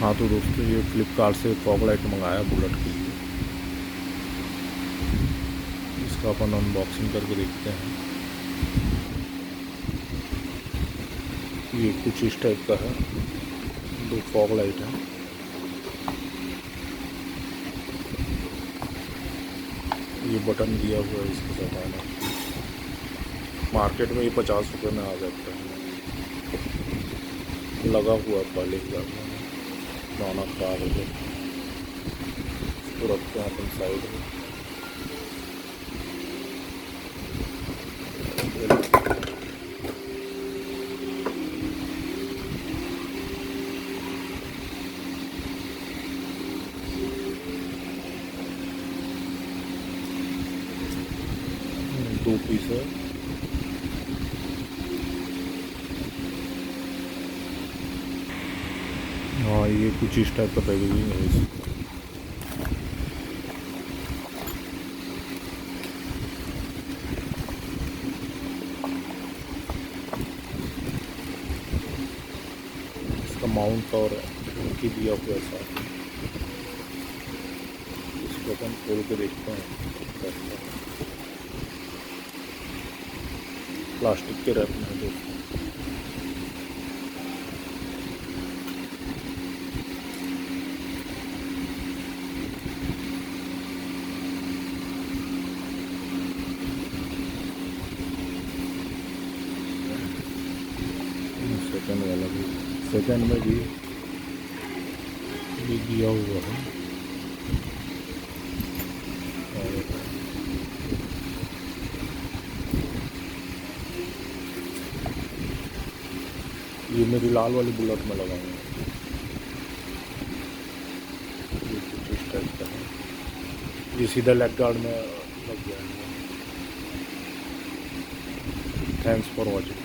हाँ तो दोस्तों, ये फ्लिपकार्ट से फॉग लाइट मंगाया बुलेट के लिए। इसका अपन अनबॉक्सिंग करके देखते हैं। ये कुछ इस टाइप का है, 2 फॉग लाइट है। ये बटन दिया हुआ है इसके साथ आना। मार्केट में ये 50 रुपये में आ जाता है। लगा हुआ पहले ही पुराना खराब हो गया। इसको रखते हैं अपन साइड में। दो पीस है। हाँ, ये कुछ इस टाइप का पैकेजिंग है इसका। इसका माउंट और की दिया हुआ है साथ में। इसको अपन खोल के देखते हैं। प्लास्टिक के रैप में दोस्तों। सेकंड वाला भी, सेकंड में भी ये दिया हुआ है। ये मेरी लाल वाली बुलेट में लगाऊंगा। ये कुछ इस टाइप का है। ये सीधा लेग गार्ड में लग जाएगा। Thanks for watching.